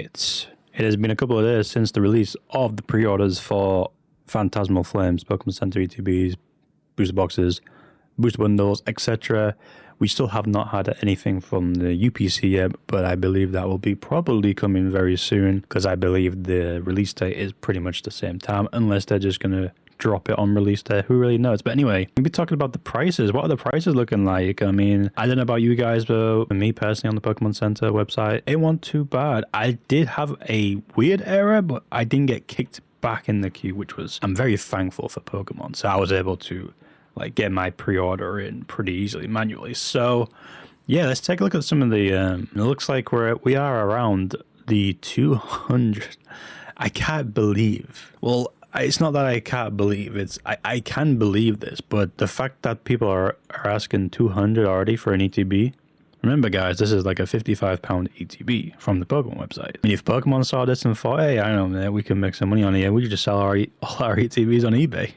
updates. It has been a couple of days since the release of the pre-orders for Phantasmal Flames, Pokemon Center ETBs, booster boxes, booster bundles, etc. We still have not had anything from the UPC yet, but I believe that will be probably coming very soon because I believe the release date is pretty much the same time, unless they're just going to drop it on release day. Who really knows? But anyway, we'll be talking about the prices. What are the prices looking like? I mean, I don't know about you guys, but for me personally on the Pokemon Center website, it wasn't too bad. I did have a weird error, but I didn't get kicked back in the queue, which was, I'm very thankful for Pokemon. So I was able to like get my pre-order in pretty easily manually. So yeah, let's take a look at some of the, it looks like we are around the 200. I can't believe, well, it's not that I can't believe, it's I can believe this, but the fact that people are asking 200 already for an ETB. Remember guys, this is like a £55 ETB from the Pokemon website. I mean, if Pokemon saw this and thought, hey, I don't know, man, we can make some money on here, we could just sell all our ETBs on eBay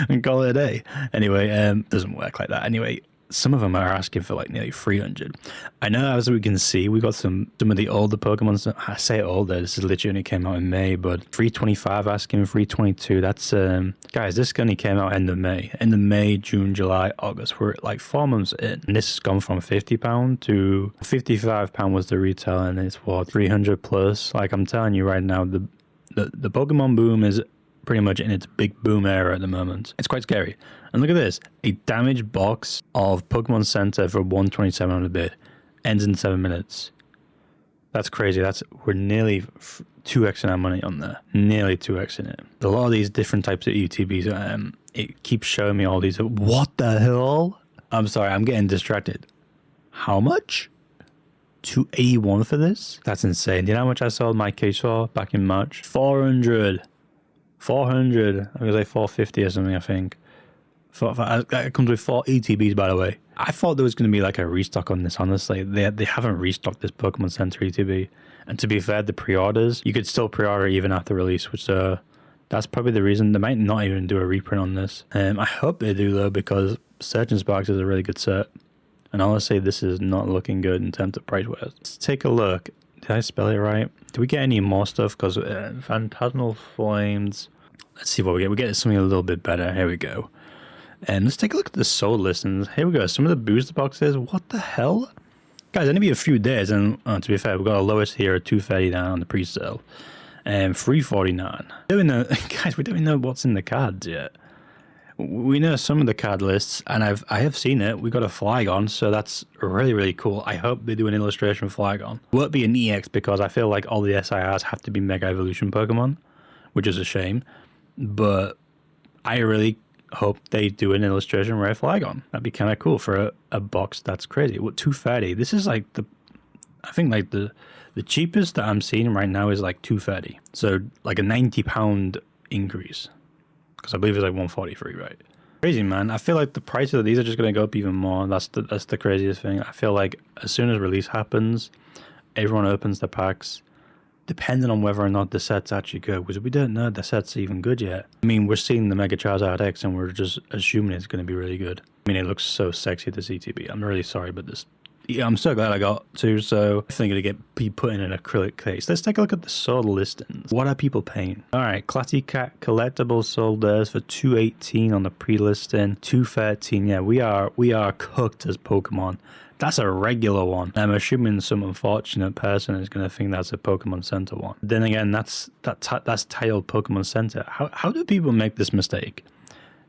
and call it a day. Anyway, doesn't work like that. Anyway, some of them are asking for like nearly 300. I know, as we can see, we got some of the older Pokemon. I say older, this is literally only came out in May, but 325 asking 322. That's guys, this only came out end of May, June, July, August. We're like 4 months in, and this has gone from £50 to £55 was the retail, and it's what, 300 plus. Like I'm telling you right now, the Pokemon boom is pretty much in its big boom era at the moment. It's quite scary. And look at this, a damaged box of Pokemon Center for 127 on the bid. Ends in 7 minutes. That's crazy. We're nearly 2x in our money on there. Nearly 2x in it. A lot of these different types of ETBs, it keeps showing me all these. What the hell? I'm sorry, I'm getting distracted. How much? 281 for this? That's insane. Do you know how much I sold my case for back in March? 400. I'm gonna say 450 or something, I think. It comes with 4 ETBs, by the way. I thought there was going to be like a restock on this, honestly. They haven't restocked this Pokemon Center ETB. And to be fair, the pre-orders, you could still pre-order even after release, which that's probably the reason. They might not even do a reprint on this. I hope they do, though, because Search and Sparks is a really good set. And honestly, this is not looking good in terms of price-wise. Let's take a look. Did I spell it right? Do we get any more stuff? Because Phantasmal Flames... Let's see what we get. We get something a little bit better. Here we go. And let's take a look at the sold listings. Here we go. Some of the booster boxes. What the hell? Guys, only be a few days. And to be fair, we've got our lowest here at 239 on the pre-sale. And 349. Guys, we don't even know what's in the cards yet. We know some of the card lists, and I have seen it. We got a Flygon, so that's really, really cool. I hope they do an illustration Flygon. Won't be an EX because I feel like all the SIRs have to be Mega Evolution Pokemon, which is a shame. But I really hope they do an illustration rare Flygon. That'd be kind of cool for a box that's crazy. What, 230? This is like I think like the cheapest that I'm seeing right now is like 230. So like a £90 increase. Because I believe it's like 143, right? Crazy, man. I feel like the prices of these are just going to go up even more. That's the craziest thing. I feel like as soon as release happens, everyone opens the packs. Depending on whether or not the set's actually good, because we don't know the set's even good yet. I mean, we're seeing the Mega Charizard X and we're just assuming it's going to be really good. I mean, it looks so sexy, this ETB. I'm really sorry, but this... Yeah, I'm so glad I got to, so I think it'll be put in an acrylic case. Let's take a look at the sold listings. What are people paying? All right, Classy Cat Collectibles sold theirs for $218 on the pre-listing, $213. Yeah, we are cooked as Pokemon. That's a regular one. I'm assuming some unfortunate person is going to think that's a Pokemon Center one. Then again, that's titled Pokemon Center. How do people make this mistake?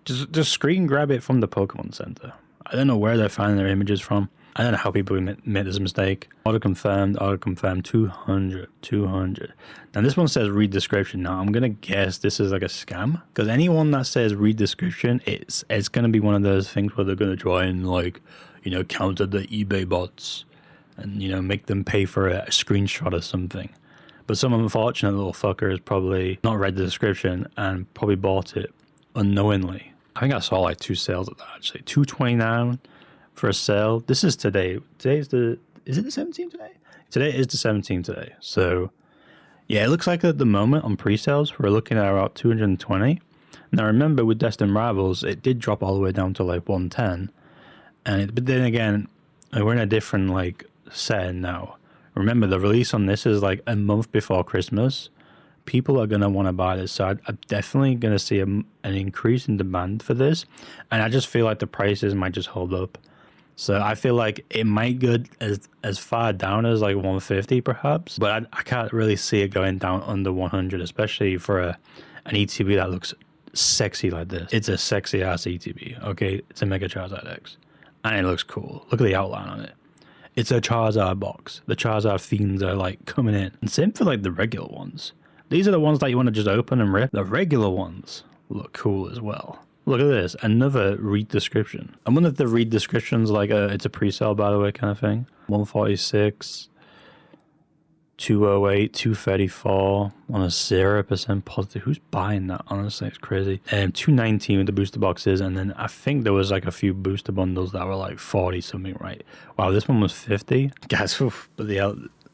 Just screen grab it from the Pokemon Center. I don't know where they're finding their images from. I don't know how people made this mistake. Auto confirmed, 200. Now this one says read description. Now I'm gonna guess this is like a scam, because anyone that says read description, it's gonna be one of those things where they're gonna try and like, you know, counter the eBay bots and, you know, make them pay for a screenshot or something. But some unfortunate little fucker has probably not read the description and probably bought it unknowingly. I think I saw like 2 sales of that actually. $229 for a sale. This is today. Is it the 17th today? Today is the 17th today. So yeah, it looks like at the moment on pre-sales, we're looking at about 220. Now remember with Destined Rivals, it did drop all the way down to like 110. But then again, we're in a different like setting now. Remember, the release on this is like a month before Christmas. People are going to want to buy this. So I'm definitely going to see an increase in demand for this. And I just feel like the prices might just hold up. So I feel like it might go as far down as like 150 perhaps. But I can't really see it going down under 100, especially for an ETB that looks sexy like this. It's a sexy ass ETB. Okay, it's a Mega Charizard X. And it looks cool. Look at the outline on it. It's a Charizard box. The Charizard fiends are like coming in. And same for like the regular ones. These are the ones that you want to just open and rip. The regular ones look cool as well. Look at this, another read description. I wonder if the read description's like it's a pre-sale, by the way, kind of thing. 146, 208, 234 on a 0% positive. Who's buying that? Honestly, it's crazy. And 219 with the booster boxes, and then I think there was like a few booster bundles that were like 40 something, right? Wow, this one was 50. Guys,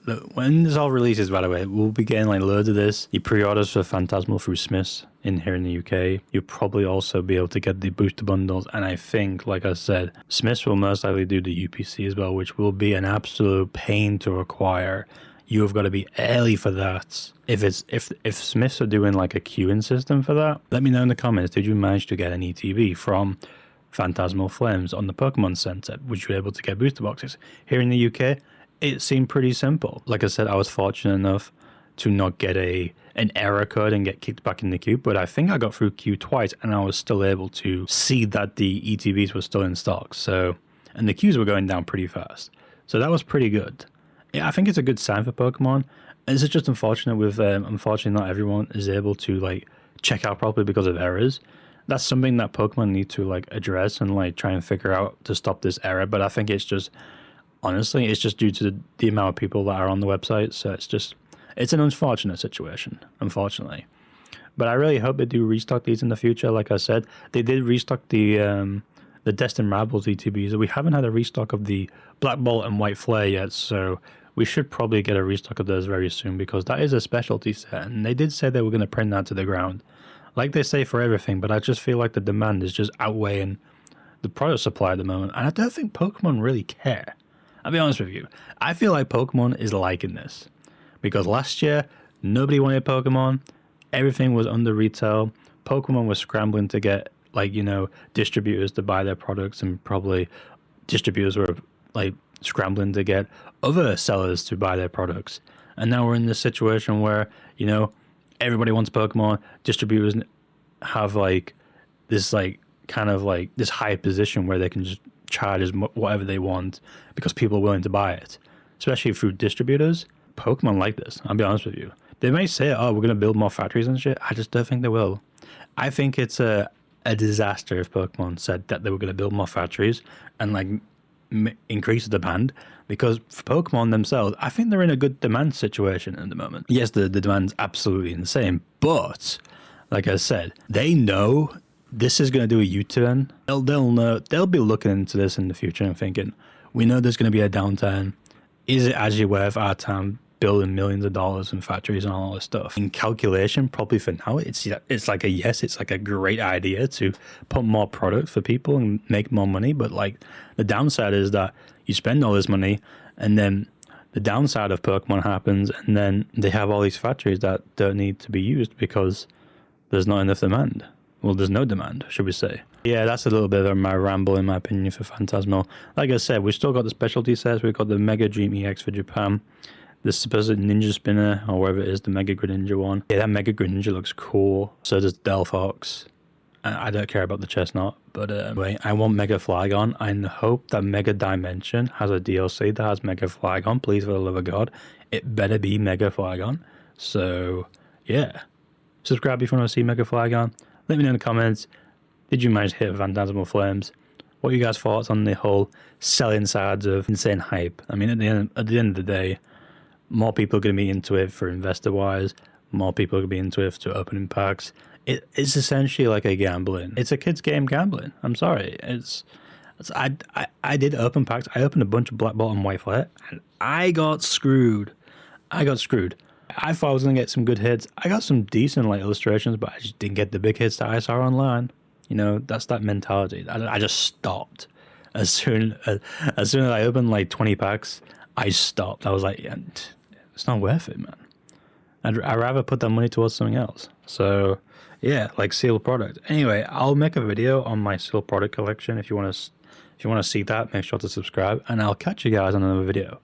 but when this all releases, by the way, we'll be getting like loads of this. You pre-orders for Phantasmal through Smiths in here in the UK. You'll probably also be able to get the booster bundles. And I think, like I said, Smiths will most likely do the UPC as well, which will be an absolute pain to acquire. You have got to be early for that. If Smiths are doing like a queuing system for that, let me know in the comments. Did you manage to get an ETB from Phantasmal Flames on the Pokemon Center? Which you were able to get booster boxes here in the UK? It seemed pretty simple. Like I said, I was fortunate enough to not get an error code and get kicked back in the queue, but I think I got through queue twice and I was still able to see that the ETBs were still in stock. So, and the queues were going down pretty fast. So that was pretty good. Yeah, I think it's a good sign for Pokemon. It's just unfortunate with, unfortunately not everyone is able to like check out properly because of errors. That's something that Pokemon need to like address and like try and figure out to stop this error. But I think it's just, honestly, it's just due to the amount of people that are on the website. So it's an unfortunate situation, unfortunately. But I really hope they do restock these in the future. Like I said, they did restock the Destined Rivals ETBs. We haven't had a restock of the Black Bolt and White Flare yet, so we should probably get a restock of those very soon because that is a specialty set. And they did say they were going to print that to the ground, like they say for everything. But I just feel like the demand is just outweighing the product supply at the moment. And I don't think Pokemon really care. I'll be honest with you. I feel like Pokemon is liking this. Because last year, nobody wanted Pokemon. Everything was under retail. Pokemon was scrambling to get, like, you know, distributors to buy their products. And probably distributors were, like, scrambling to get other sellers to buy their products. And now we're in this situation where, you know, everybody wants Pokemon. Distributors have, like, this, like, kind of, like, this high position where they can just charge whatever they want because people are willing to buy it. Especially through distributors. Pokemon like this, I'll be honest with you. They may say, oh, we're going to build more factories and shit. I just don't think they will. I think it's a disaster if Pokemon said that they were going to build more factories and like increase the demand, because for Pokemon themselves, I think they're in a good demand situation at the moment. Yes, the demand's absolutely insane, but like I said, they know this is going to do a U-turn. They'll know, they'll be looking into this in the future and thinking, we know there's going to be a downturn. Is it actually worth our time building millions of dollars in factories and all this stuff? In calculation, probably for now, it's like a yes, it's like a great idea to put more product for people and make more money. But like the downside is that you spend all this money and then the downside of Pokemon happens and then they have all these factories that don't need to be used because there's not enough demand. Well, there's no demand, should we say. Yeah, that's a little bit of my ramble, in my opinion, for Phantasmal. Like I said, we've still got the specialty sets. We've got the Mega Dream EX for Japan. The supposed Ninja Spinner, or whatever it is, the Mega Greninja one. Yeah, that Mega Greninja looks cool. So does Delphox. I don't care about the Chestnut, but anyway, I want Mega Flygon. I hope that Mega Dimension has a DLC that has Mega Flygon. Please, for the love of God, it better be Mega Flygon. So, yeah. Subscribe if you want to see Mega Flygon. Let me know in the comments, did you manage to hit Phantasmal Flames? What are you guys' thoughts on the whole selling sides of insane hype? I mean, at the end of the day, more people are going to be into it for investor-wise. More people are going to be into it to opening packs. It's essentially like a gambling. It's a kid's game gambling. I'm sorry. I did open packs. I opened a bunch of Black Bolt and White Flare, and I got screwed. I thought I was going to get some good hits. I got some decent like illustrations, but I just didn't get the big hits that I saw online. You know, that's that mentality. I just stopped. As soon as I opened like 20 packs, I stopped. I was like, yeah, it's not worth it, man. I'd rather put that money towards something else. So yeah, like sealed product. Anyway, I'll make a video on my sealed product collection. If you want to see that, make sure to subscribe, and I'll catch you guys on another video.